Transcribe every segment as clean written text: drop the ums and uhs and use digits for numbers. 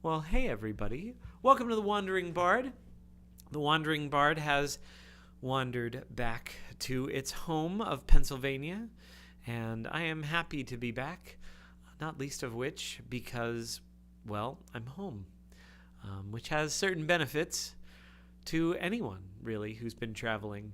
Well, hey everybody. Welcome to The Wandering Bard. The Wandering Bard has wandered back to its home of Pennsylvania, and I am happy to be back, not least of which because, well, I'm home, which has certain benefits to anyone, really, who's been traveling.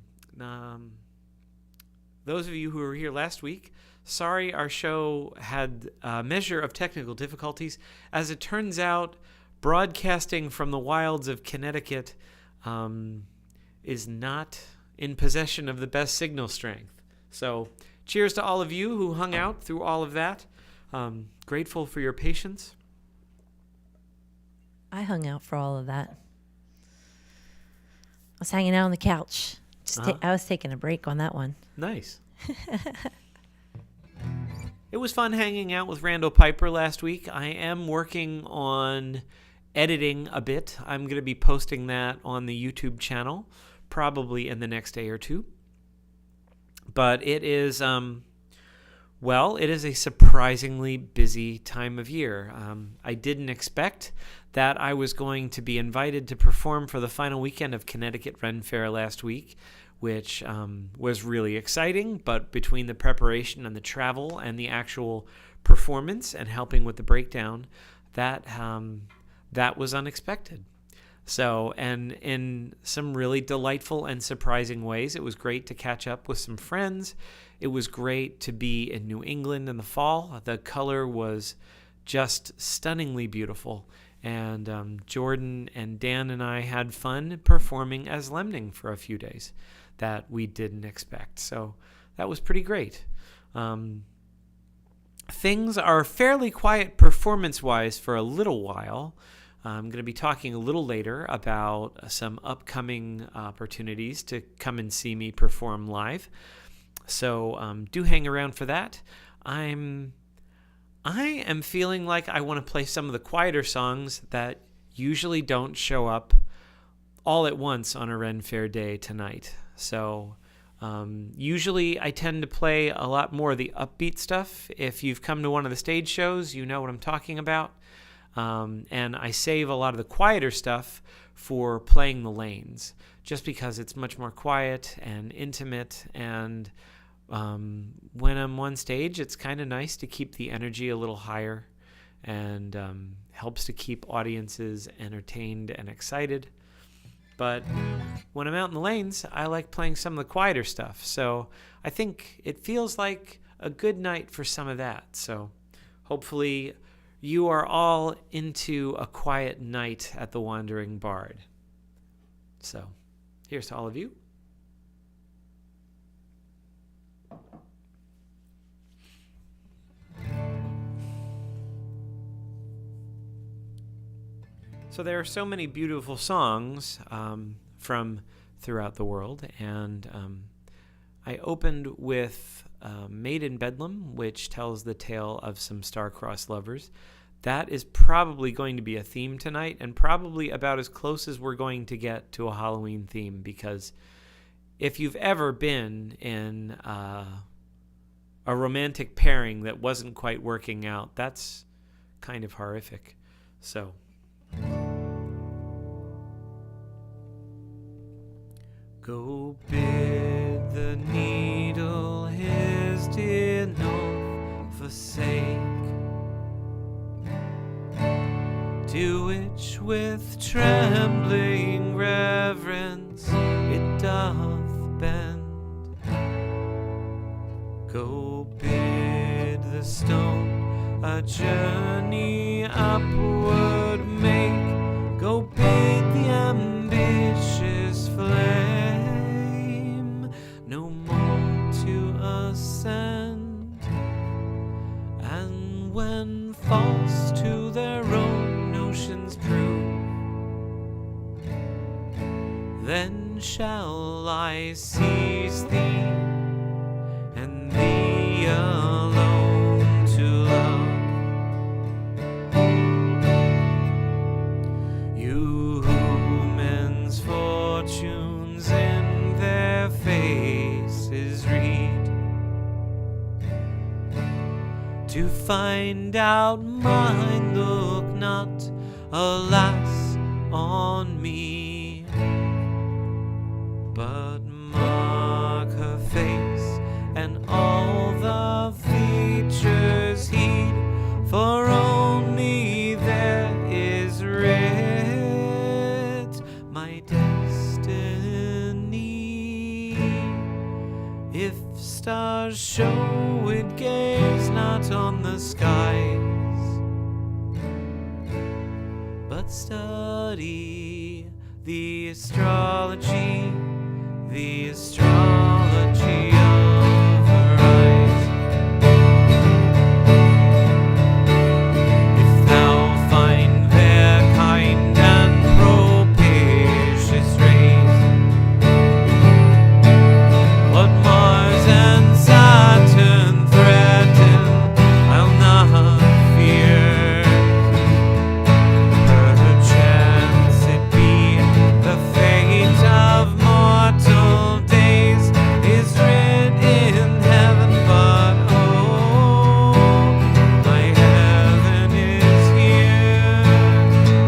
Those of you who were here last week, sorry our show had a measure of technical difficulties. As it turns out, broadcasting from the wilds of Connecticut is not in possession of the best signal strength. So cheers to all of you who hung out through all of that. Grateful for your patience. I hung out for all of that. I was hanging out on the couch. I was taking a break on that one. Nice. It was fun hanging out with Randall Piper last week. I am working on editing a bit. I'm going to be posting that on the YouTube channel probably in the next day or two. But it is, it is a surprisingly busy time of year. I didn't expect that I was going to be invited to perform for the final weekend of Connecticut Ren Fair last week, which was really exciting. But between the preparation and the travel and the actual performance and helping with the breakdown, that was unexpected. So, and in some really delightful and surprising ways, it was great to catch up with some friends. It was great to be in New England in the fall. The color was just stunningly beautiful. And Jordan and Dan and I had fun performing as Lemning for a few days that we didn't expect. So that was pretty great. Things are fairly quiet performance-wise for a little while. I'm going to be talking a little later about some upcoming opportunities to come and see me perform live. So do hang around for that. I am feeling like I want to play some of the quieter songs that usually don't show up all at once on a Ren Fair day tonight. So usually I tend to play a lot more of the upbeat stuff. If you've come to one of the stage shows, you know what I'm talking about. And I save a lot of the quieter stuff for playing the lanes, just because it's much more quiet and intimate. And when I'm on stage, it's kind of nice to keep the energy a little higher and helps to keep audiences entertained and excited. But when I'm out in the lanes, I like playing some of the quieter stuff. So I think it feels like a good night for some of that. So hopefully you are all into a quiet night at the Wandering Bard. So here's to all of you. So there are so many beautiful songs from throughout the world, and I opened with Made in Bedlam, which tells the tale of some star-crossed lovers. That is probably going to be a theme tonight, and probably about as close as we're going to get to a Halloween theme, because if you've ever been in a romantic pairing that wasn't quite working out, that's kind of horrific. So go bid the needle his dear north forsake, to which with trembling reverence it doth bend. Go bid the stone a journey upward make, go bid the ambitious flame no more to ascend, and when false to their own notions prove, then shall I seize thee and thee alone to love. You who men's fortunes in their faces read, to find out mine look not alas, on me. But mark her face and all the features heed, for only there is writ my destiny. If stars show it, gaze not on the skies, but study the astrology of her eyes. If thou find their kind and propitious rays, what Mars and Saturn threaten, I'll not fear. Perchance it be the fate of mortal days is writ in heaven, but oh, my heaven is here.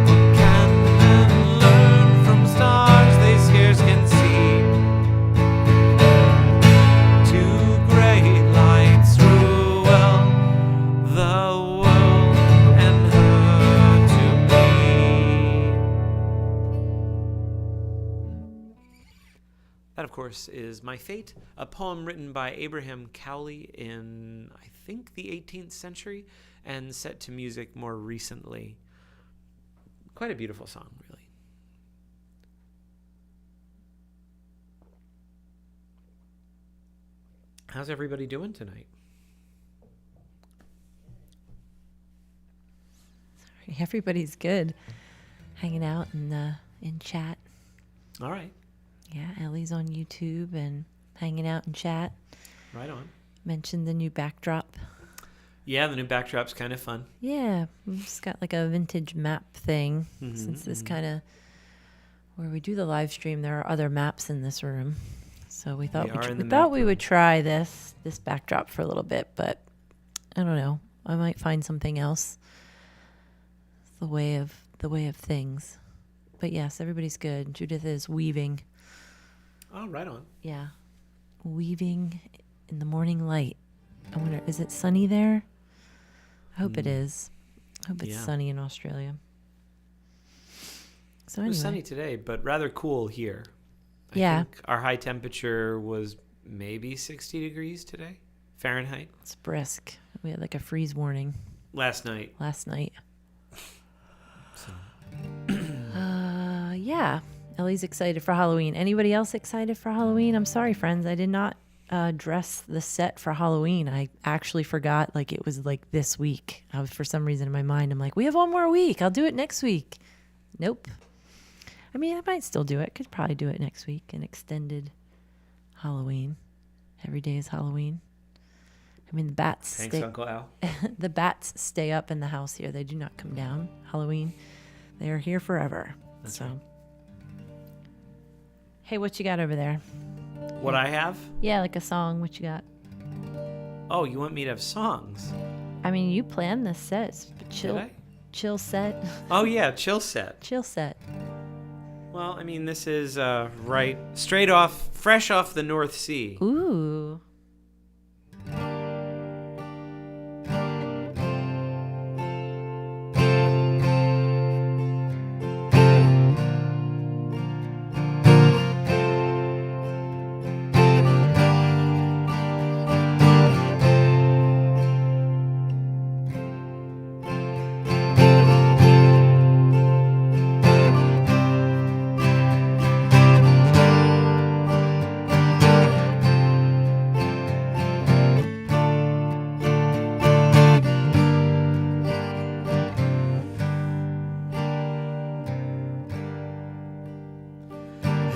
What can men learn from stars they scarce can see? Two great lights rule well the world and her to be. That, of course, is My Fate, a poem written by Abraham Cowley in, I think, the 18th century and set to music more recently. Quite a beautiful song, really. How's everybody doing tonight? Everybody's good. Hanging out in chat. All right. Yeah, Ellie's on YouTube and hanging out in chat. Right on. Mentioned the new backdrop. Yeah, the new backdrop's kind of fun. Yeah, we've just got like a vintage map thing. Since this kind of, where we do the live stream, there are other maps in this room. So we thought we would try this backdrop for a little bit, but I don't know. I might find something else. It's the way of things. But yes, everybody's good. Judith is weaving. Oh, right on. Yeah. Weaving in the morning light. I wonder, is it sunny there? I hope it is. I hope it's sunny in Australia. So It was anyway. sunny today, but rather cool here. I think our high temperature was maybe 60 degrees today, Fahrenheit. It's brisk. We had like a freeze warning Last night. Yeah. Ellie's excited for Halloween. Anybody else excited for Halloween? I'm sorry, friends. I did not dress the set for Halloween. I actually forgot, like, it was like this week. I was, for some reason in my mind, I'm like, we have one more week. I'll do it next week. Nope. I mean, I might still do it. Could probably do it next week. An extended Halloween. Every day is Halloween. I mean, the bats Thanks, Uncle Al. the bats stay up in the house here. They do not come down. Halloween, they are here forever. That's so, right. Hey, what you got over there? What I have? Yeah, like a song. What you got? Oh, you want me to have songs? I mean, you planned this set. It's Did I? chill set. Oh, yeah, chill set. Chill set. Well, I mean, this is right straight off, fresh off the North Sea. Ooh.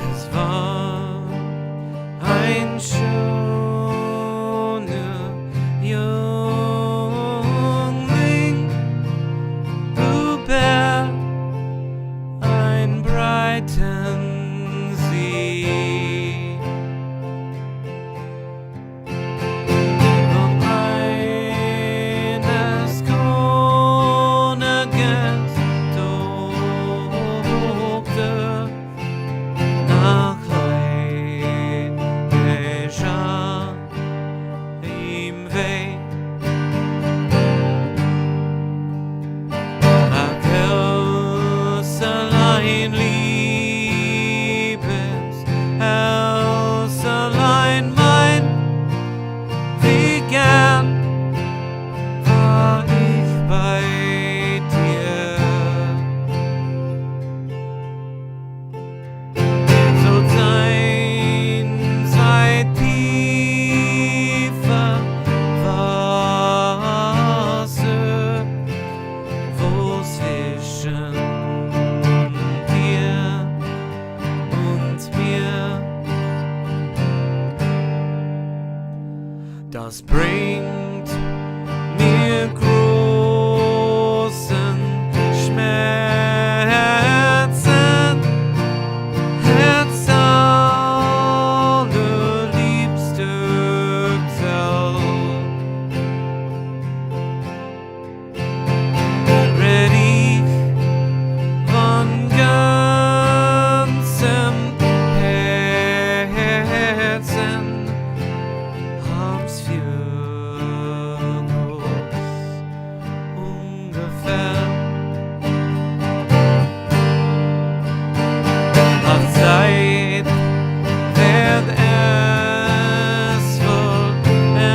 Es war ein schöner Jüngling, über ein breiten See. Eines Königes Thron mein liebes Elselein, mein, wie gern war ich bei dir. So sein seit tiefer Wasser, wo zwischen dir und mir, das bringt mir großen Schmerzen, Herz allerliebste Zell. Ready von ganzem Herzen, hab's für kurz ungefähr. Auf Zeit wird es vollenden,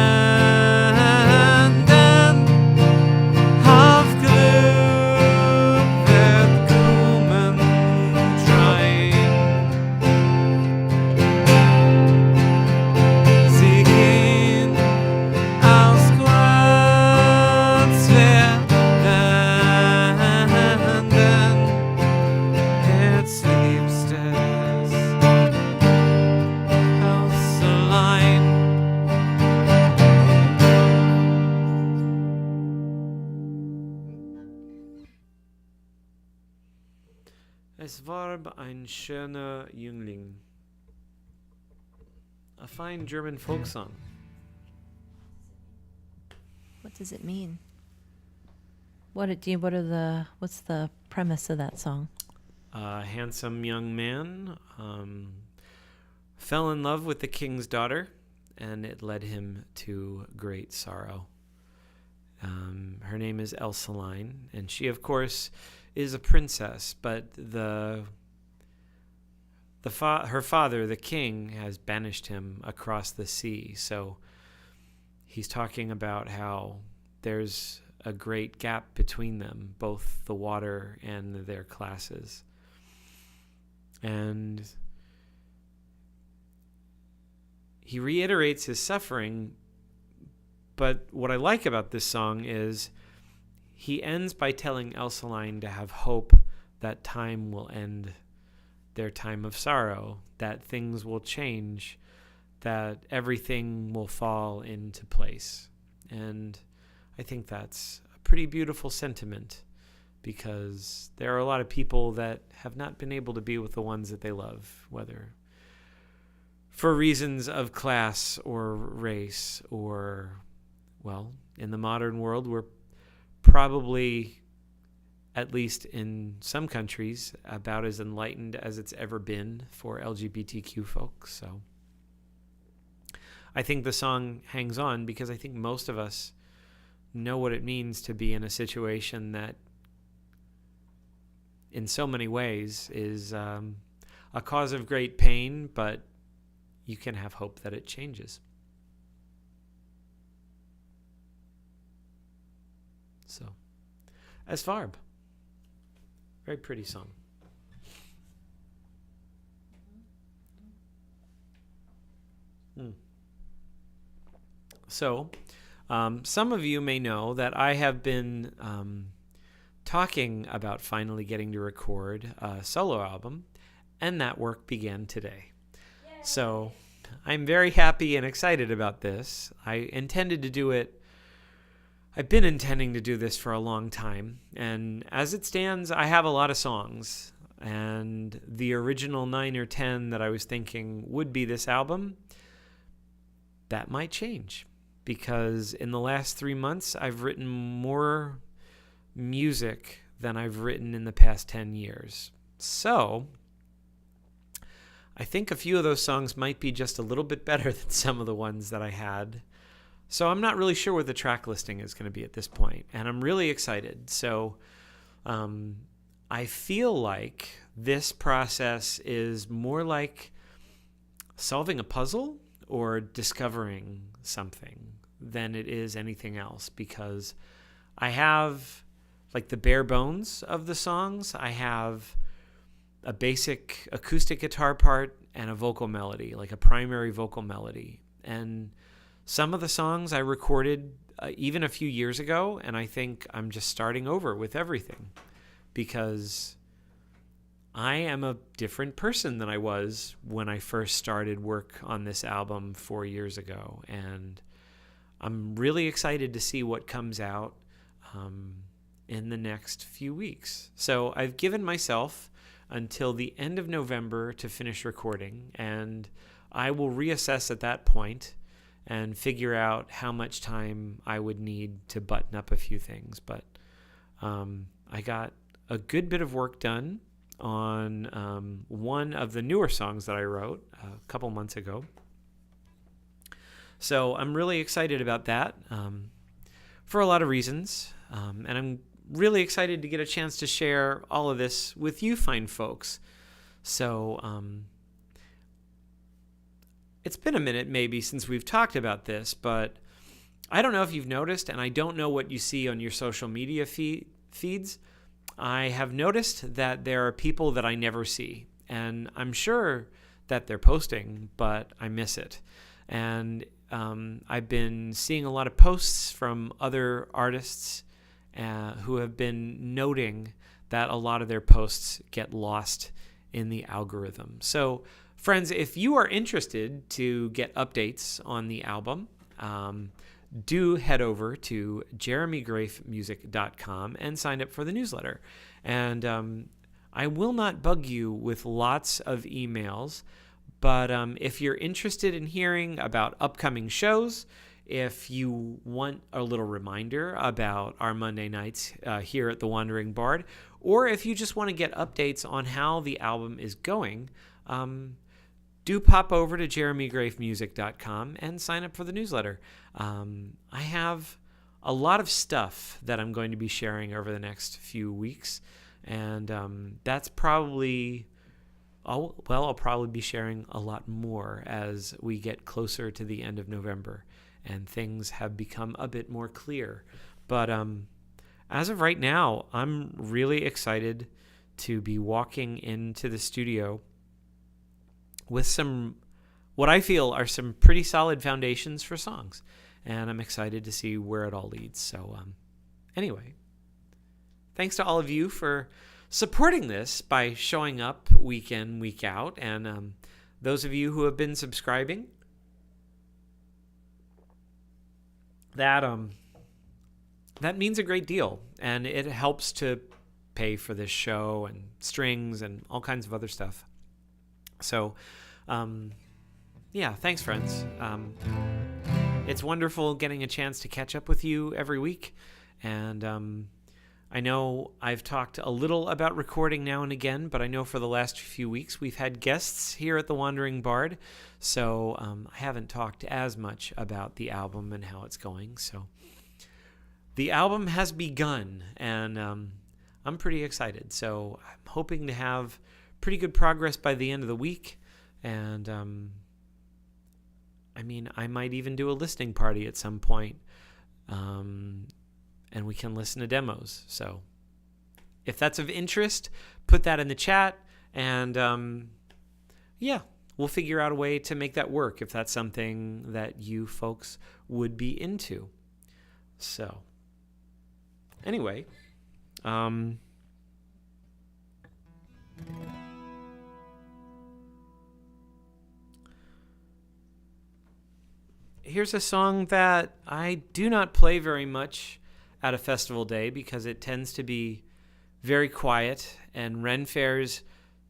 auf Glück wird kommen schein. Sie gehen aus kurz werdenden, herzliebstes Elselein. Es war ein schöner Jüngling. A fine German folk song. What does it mean? What's the premise of that song? A handsome young man fell in love with the king's daughter, and it led him to great sorrow. Her name is Elselein, and she, of course, is a princess, but her father, the king, has banished him across the sea. So he's talking about how there's a great gap between them, both the water and their classes. And he reiterates his suffering, but what I like about this song is he ends by telling Elselein to have hope that time will end their time of sorrow, that things will change, that everything will fall into place. And I think that's a pretty beautiful sentiment, because there are a lot of people that have not been able to be with the ones that they love, whether for reasons of class or race or, well, in the modern world, we're probably, at least in some countries, about as enlightened as it's ever been for LGBTQ folks. So I think the song hangs on because I think most of us know what it means to be in a situation that in so many ways is a cause of great pain, but you can have hope that it changes. So, Es Farb. Very pretty song. So, some of you may know that I have been talking about finally getting to record a solo album, and that work began today. Yay. So, I'm very happy and excited about this. I intended to do it. I've been intending to do this for a long time, and as it stands, I have a lot of songs, and the original 9 or 10 that I was thinking would be this album, that might change, because in the last 3 months, I've written more music than I've written in the past 10 years. So I think a few of those songs might be just a little bit better than some of the ones that I had. So I'm not really sure what the track listing is going to be at this point, and I'm really excited. So I feel like this process is more like solving a puzzle or discovering something than it is anything else, because I have like the bare bones of the songs. I have a basic acoustic guitar part and a vocal melody, like a primary vocal melody. And some of the songs I recorded even a few years ago, and I think I'm just starting over with everything because I am a different person than I was when I first started work on this album 4 years ago. And I'm really excited to see what comes out in the next few weeks. So I've given myself until the end of November to finish recording, and I will reassess at that point and figure out how much time I would need to button up a few things. But I got a good bit of work done on one of the newer songs that I wrote a couple months ago. So I'm really excited about that for a lot of reasons. And I'm really excited to get a chance to share all of this with you fine folks. So it's been a minute maybe since we've talked about this, but I don't know if you've noticed, and I don't know what you see on your social media feeds. I have noticed that there are people that I never see, and I'm sure that they're posting, but I miss it. And I've been seeing a lot of posts from other artists who have been noting that a lot of their posts get lost in the algorithm. So, friends, if you are interested to get updates on the album, do head over to jeremygrafemusic.com and sign up for the newsletter. And I will not bug you with lots of emails, but if you're interested in hearing about upcoming shows, if you want a little reminder about our Monday nights here at The Wandering Bard, or if you just want to get updates on how the album is going, do pop over to jeremygrafemusic.com and sign up for the newsletter. I have a lot of stuff that I'm going to be sharing over the next few weeks, and that's probably... I'll probably be sharing a lot more as we get closer to the end of November and things have become a bit more clear. But as of right now, I'm really excited to be walking into the studio with some, what I feel are some pretty solid foundations for songs. And I'm excited to see where it all leads. So anyway, thanks to all of you for supporting this by showing up week in, week out. And those of you who have been subscribing, that means a great deal. And it helps to pay for this show and strings and all kinds of other stuff. So, yeah, thanks, friends. It's wonderful getting a chance to catch up with you every week. And I know I've talked a little about recording now and again, but I know for the last few weeks we've had guests here at The Wandering Bard, so I haven't talked as much about the album and how it's going. So the album has begun, and I'm pretty excited. So I'm hoping to have pretty good progress by the end of the week, and I mean, I might even do a listening party at some point. And we can listen to demos. So if that's of interest, put that in the chat. And yeah, we'll figure out a way to make that work if that's something that you folks would be into. So anyway, here's a song that I do not play very much at a festival day because it tends to be very quiet, and Ren fairs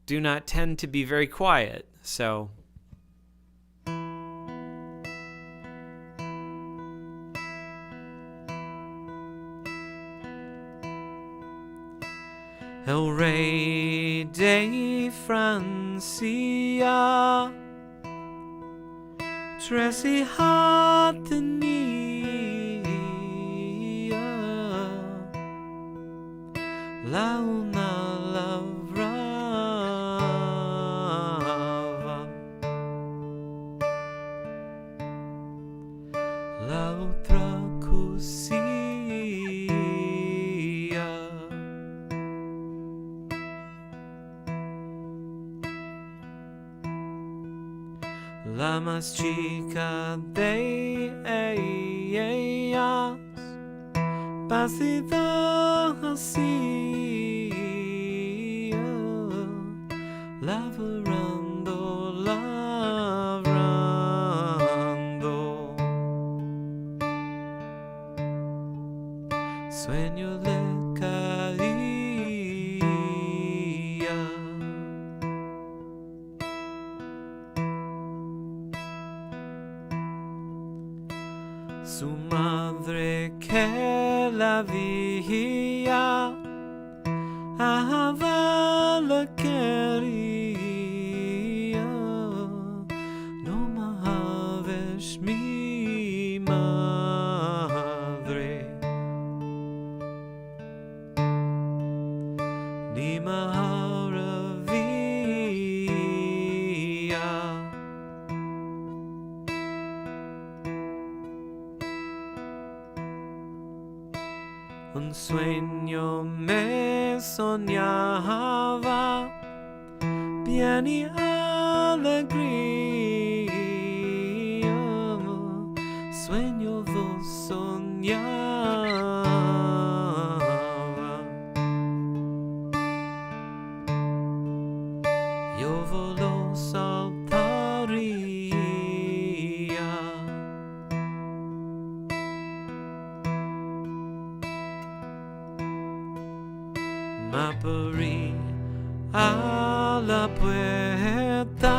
do not tend to be very quiet. So El Rey de Francia, tres hijas tenía, la una labradora la más chica de ellas, pasito así, lavrando, lavrando, sueño le caía. Su madre que la veía, la quería, no más ves mi madre, ni maravilla. Un sueño me soñaba, bien y alegría, sueño vos soñaba, yo volo saltaría. Me abrí a la puerta,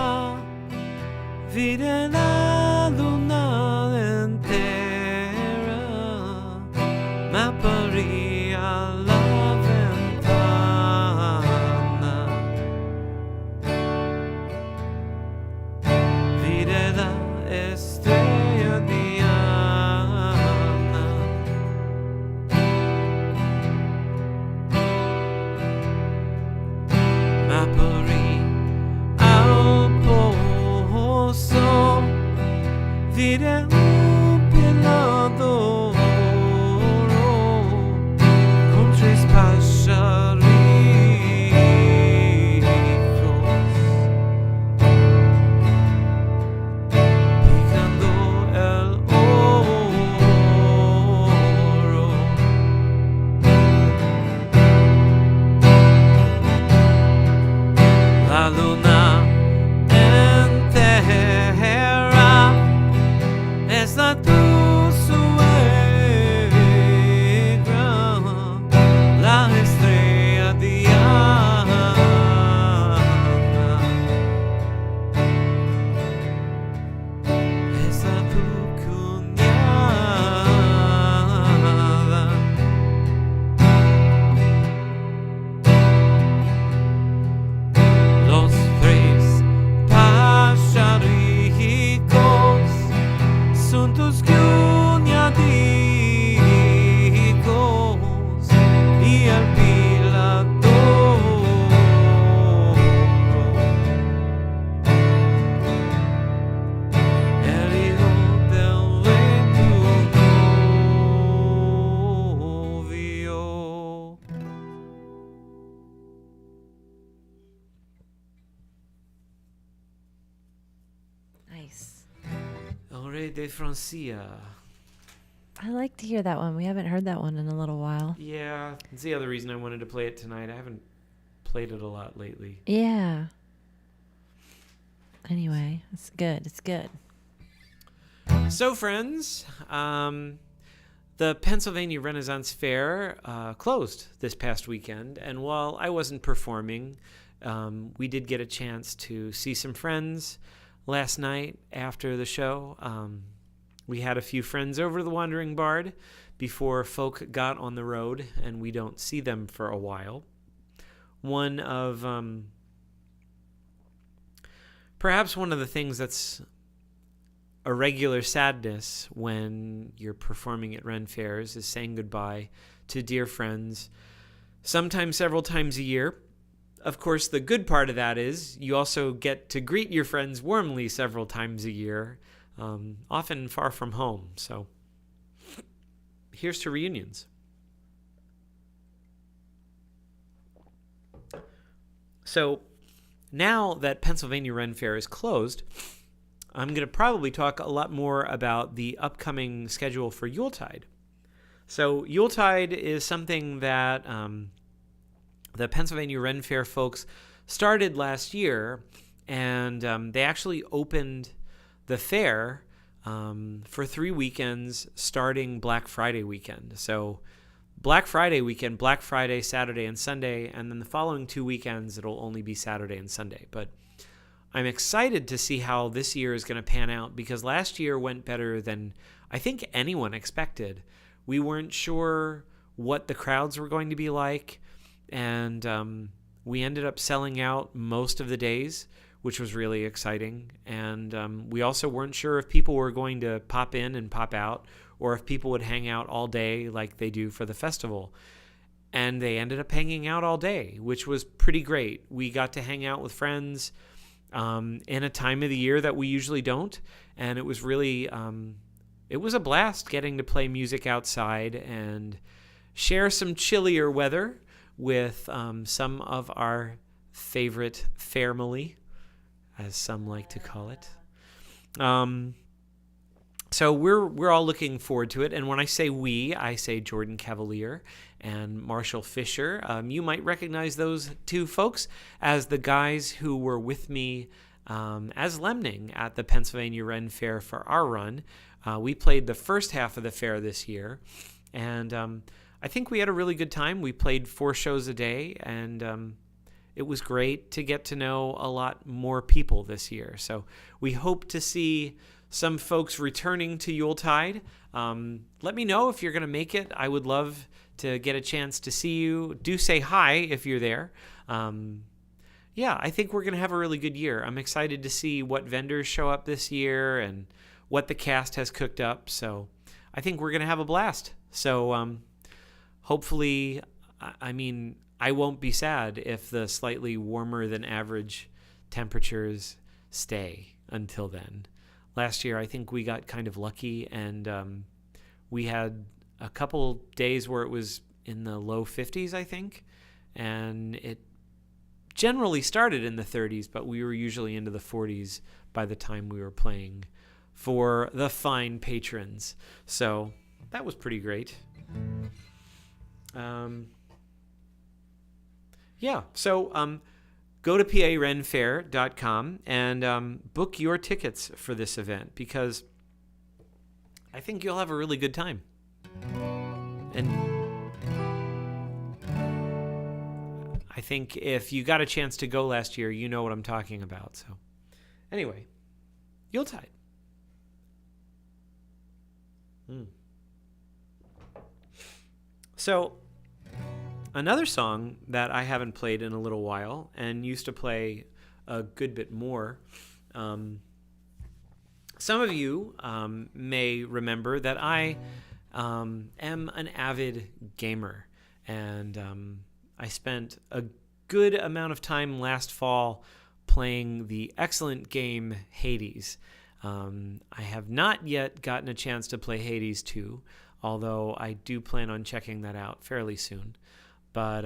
vi de la luna entera, me abrí a la ventana, vi de la estrella Diana. M'apparí al pozo, vide un pilador con tres pajarillos picando el oro. La luna entera es la tu suegra, la estrella Diana. Es la tu cuñada. Los tres pajaricos son tus cuñadicos y el pilador, el hijo del novio. Nice. El Rey de Francia. I like to hear that one. We haven't heard that one in a little while. Yeah, it's the other reason I wanted to play it tonight. I haven't played it a lot lately. Yeah. Anyway, it's good. It's good. So, friends, the Pennsylvania Renaissance Fair closed this past weekend, and while I wasn't performing, we did get a chance to see some friends last night after the show. We had a few friends over to the Wandering Bard before folk got on the road, and we don't see them for a while. One of perhaps one of the things that's a regular sadness when you're performing at Ren Fairs is saying goodbye to dear friends, sometimes several times a year. Of course, the good part of that is you also get to greet your friends warmly several times a year, often far from home. So here's to reunions. So now that Pennsylvania Ren Fair is closed, I'm going to probably talk a lot more about the upcoming schedule for Yuletide. So Yuletide is something that the Pennsylvania Ren Fair folks started last year, and they actually opened the fair for 3 weekends starting Black Friday weekend. So Black Friday weekend, Black Friday, Saturday, and Sunday, and then the following 2 weekends, it'll only be Saturday and Sunday. But I'm excited to see how this year is going to pan out, because last year went better than I think anyone expected. We weren't sure what the crowds were going to be like, and we ended up selling out most of the days, which was really exciting. And we also weren't sure if people were going to pop in and pop out, or if people would hang out all day like they do for the festival. And they ended up hanging out all day, which was pretty great. We got to hang out with friends in a time of the year that we usually don't. And it was really, it was a blast getting to play music outside and share some chillier weather with some of our favorite family, as some like to call it. So we're all looking forward to it. And when I say we, I say Jordan Cavalier and Marshall Fisher. You might recognize those two folks as the guys who were with me as Lemning at the Pennsylvania Ren Fair for our run. We played the first half of the fair this year, and I think we had a really good time. We played 4 shows a day, and it was great to get to know a lot more people this year. So we hope to see some folks returning to Yuletide. Let me know if you're going to make it. I would love to get a chance to see you. Do say hi if you're there. Yeah, I think we're going to have a really good year. I'm excited to see what vendors show up this year and what the cast has cooked up. So I think we're going to have a blast. So hopefully, I won't be sad if the slightly warmer than average temperatures stay until then. Last year, I think we got kind of lucky, and we had a couple days where it was in the low 50s, I think, and it generally started in the 30s, but we were usually into the 40s by the time we were playing for the fine patrons. So that was pretty great. Go to parenfair.com and book your tickets for this event, because I think you'll have a really good time. And I think if you got a chance to go last year, you know what I'm talking about. So anyway, Yuletide. So another song that I haven't played in a little while and used to play a good bit more. Some of you may remember that I am an avid gamer, and I spent a good amount of time last fall playing the excellent game Hades. I have not yet gotten a chance to play Hades 2, although I do plan on checking that out fairly soon. But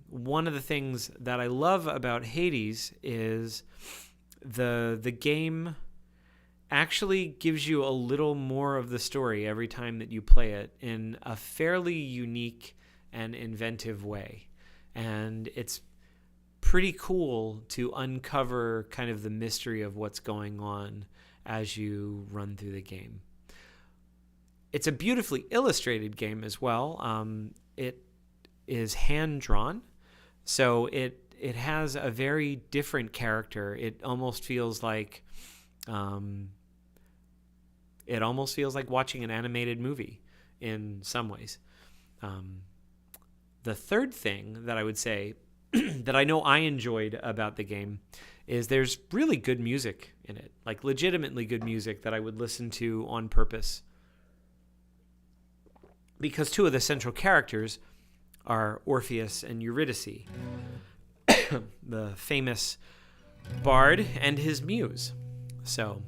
one of the things that I love about Hades is the game actually gives you a little more of the story every time that you play it in a fairly unique and inventive way. And it's pretty cool to uncover kind of the mystery of what's going on as you run through the game. It's a beautifully illustrated game as well. It is hand-drawn, so it has a very different character. It almost feels like watching an animated movie in some ways. The third thing that I would say that I know I enjoyed about the game is there's really good music in it, like legitimately good music that I would listen to on purpose, because 2 of the central characters are Orpheus and Eurydice, the famous bard and his muse. So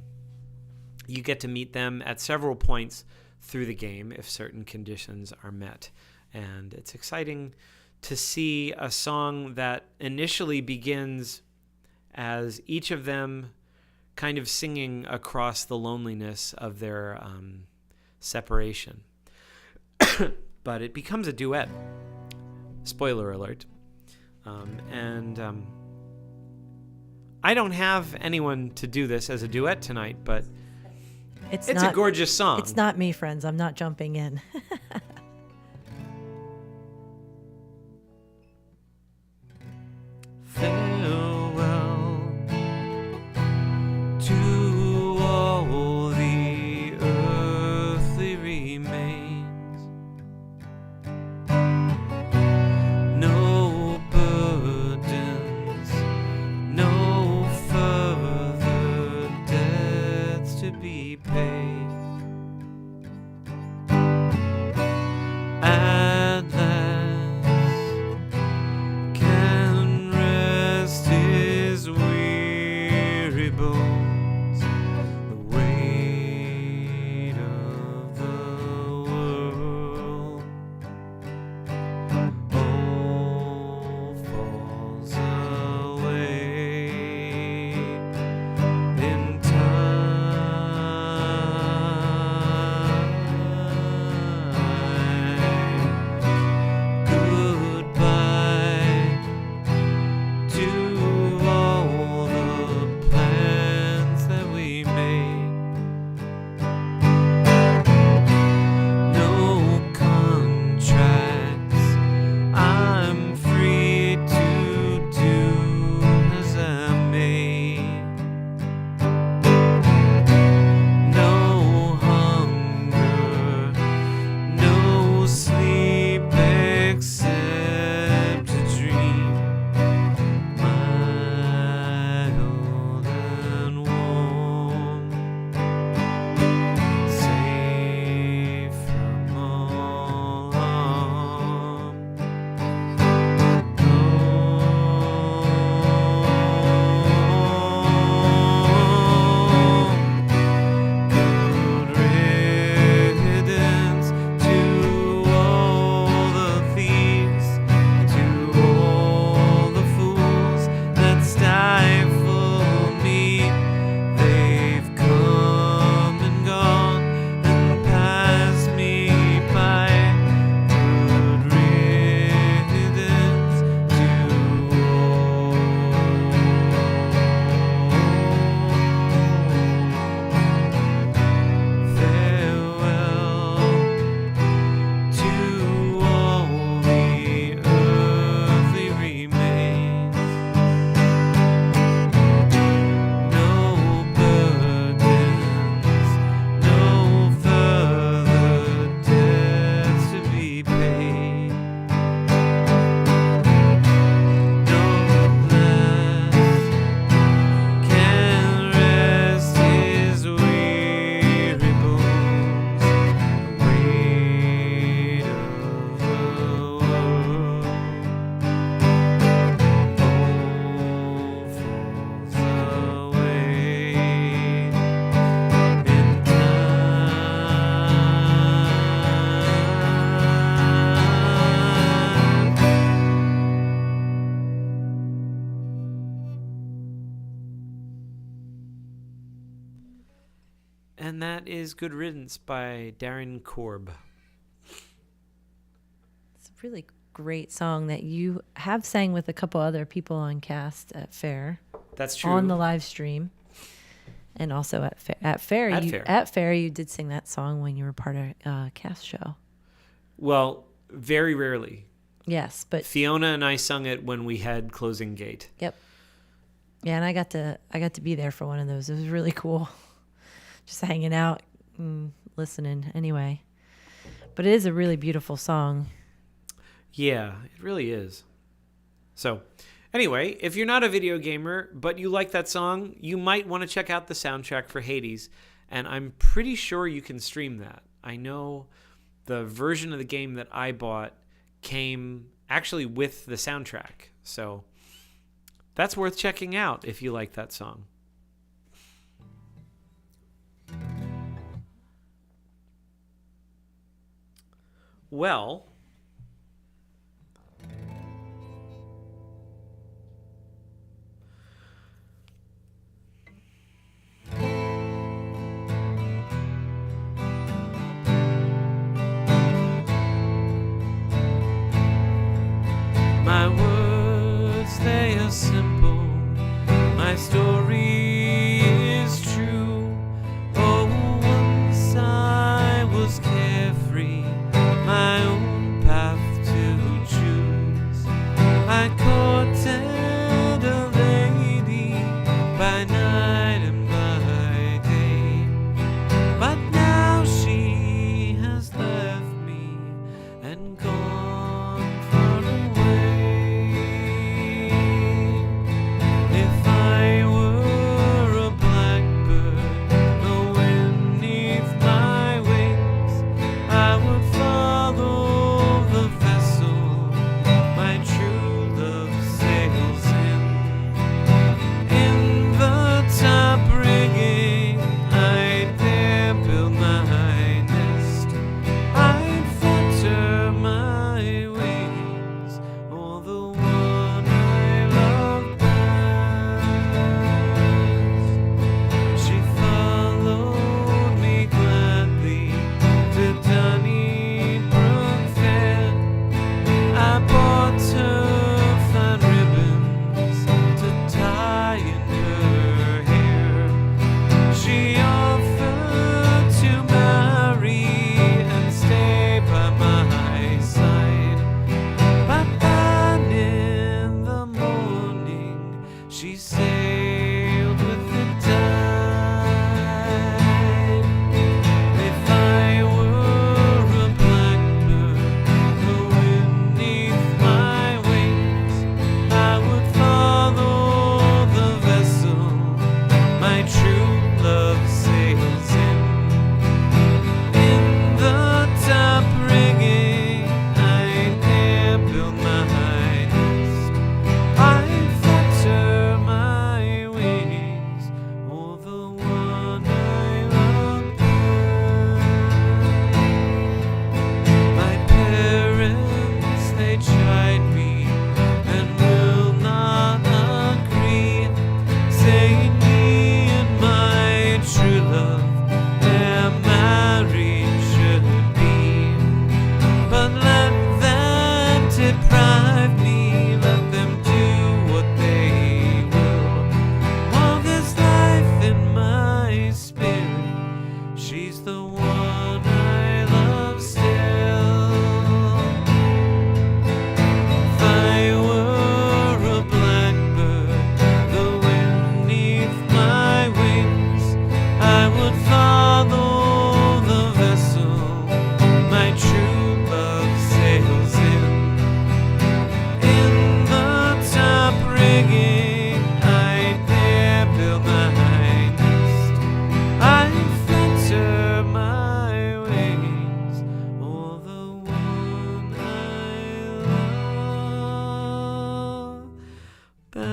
you get to meet them at several points through the game if certain conditions are met. And it's exciting to see a song that initially begins as each of them kind of singing across the loneliness of their separation. But it becomes a duet. Spoiler alert. And I don't have anyone to do this as a duet tonight, but it's a gorgeous song. It's not me, friends. I'm not jumping in. Farewell to all the earthly remains. No burdens, no further debts to be paid. At last can rest his weary bones. The weight of the world all falls away in time. Goodbye to all the plans that we made. No contracts, I'm free to do as I may. No hunger, no sleep except to dream, mild and warm, safe from all harm. Good riddance to all the thieves, to all the fools that stifle me. They've come and gone and passed me by. Good riddance to all. Farewell to all the earthly remains. No burdens, no further debts to be paid. No less can rest his weary bones. The weight of the world all falls away in time. And that is Good Riddance by Darren Korb. It's a really great song that you have sang with a couple other people on cast at Fair. That's true. On the live stream, and also at Fair. At Fair, you did sing that song when you were part of cast show. Well, very rarely. Yes, but Fiona and I sung it when we had Closing Gate. yep, yeah, and I got to be there for one of those. It was really cool, just hanging out and listening. Anyway, but it is a really beautiful song. Yeah, it really is. So, anyway, if you're not a video gamer, but you like that song, you might want to check out the soundtrack for Hades, and I'm pretty sure you can stream that. I know the version of the game that I bought came actually with the soundtrack, so that's worth checking out if you like that song. Well, simple. My story is true. Oh, once I was carefree, my own path to choose. I courted a lady by night and by day, but now she has left me and gone far away. If I were a blackbird, the wind neath my wings, I would follow the vessel my true love sails in. In the top rigging, I'd there build my nest. I'd flutter my wings o'er the one I love best. She followed me gladly to Donnybrook Fair. I bought her fine ribbons to tie in her hair. She offered to marry and stay by my side, but then in the morning she sailed with the tide. If I were a blackbird, the wind neath my wings, I would follow the vessel my true love sails in. In the top rigging, I'd there build my nest. I'd flutter my wings o'er the one I love best. My parents, they chide me and will not agree, saying me and my true love their marriage should be. But let them deprive me, let them do what they will. While there's life in my spirit, she's the one I love still. If I were a blackbird, the wind neath my wings, I would follow the vessel my true love sails in. In the top rigging, I'd there build my nest. I'd flutter my wings o'er the one I love best.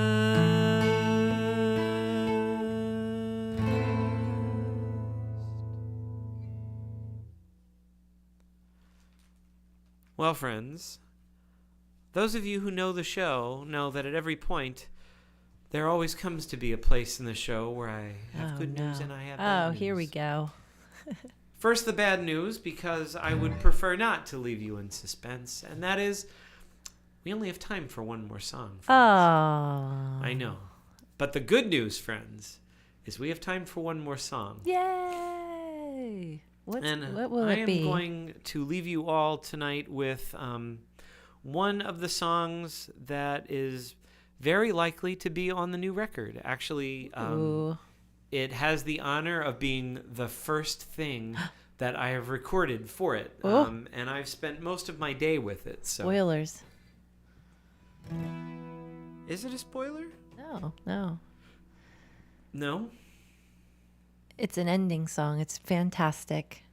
Well, friends, those of you who know the show know that at every point there always comes to be a place in the show where I have good news and I have bad news. Here we go. First, the bad news, because I would prefer not to leave you in suspense, and that is we only have time for one more song. Oh. I know. But the good news, friends, is we have time for one more song. Yay! What will I it be? am going to leave you all tonight with one of the songs that is very likely to be on the new record. Actually, Ooh. it has the honor of being the first thing that I have recorded for it. And I've spent most of my day with it. So. Spoilers. Is it a spoiler? No. No? It's an ending song. It's fantastic.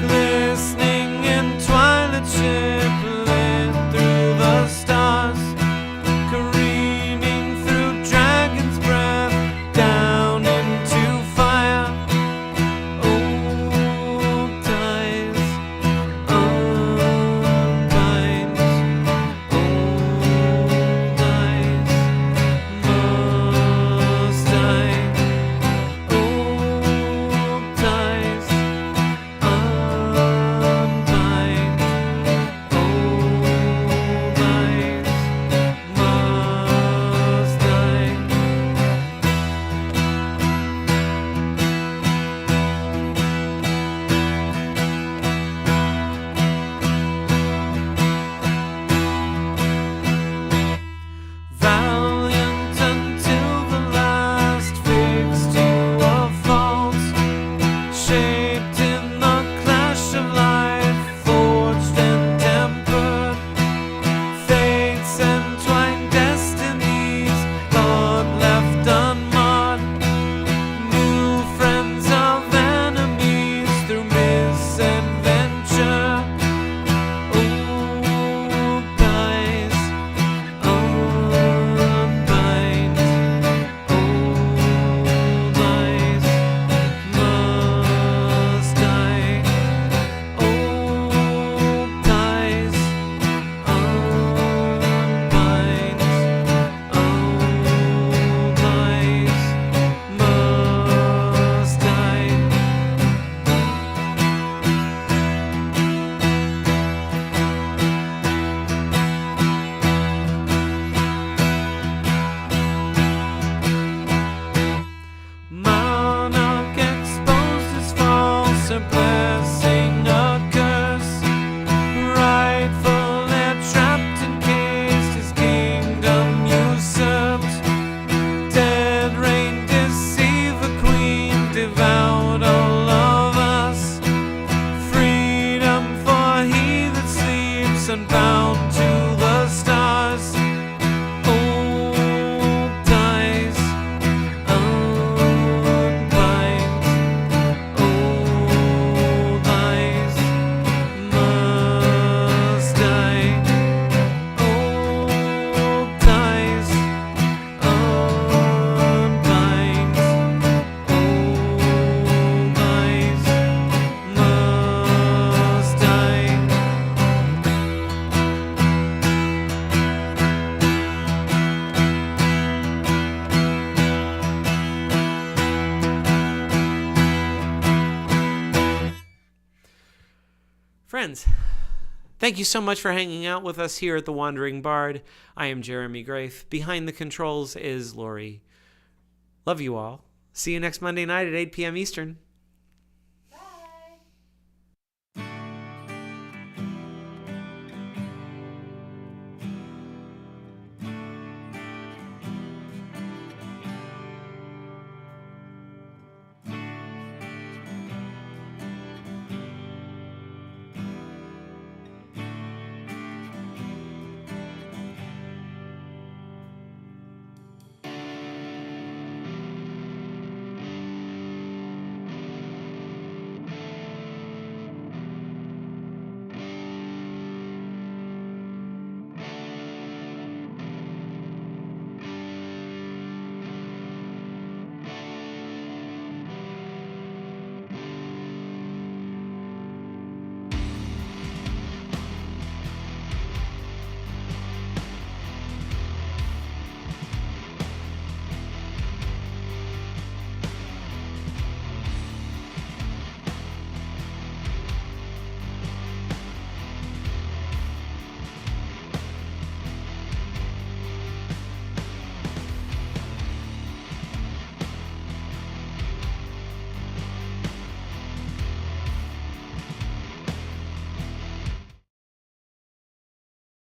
Glistening in twilight, shipland a blessing, a curse, rightfully trapped, encased, his kingdom usurped. Dead reign, deceive a queen, devoured all of us. Freedom for he that sleeps, unbound to the stars. Old dies, unbind. Old eyes must die. Old dies, unbind. Old eyes must die. Friends, thank you so much for hanging out with us here at The Wandering Bard. I am Jeremy Grafe. Behind the controls is Lori. Love you all. See you next Monday night at 8 p.m. Eastern.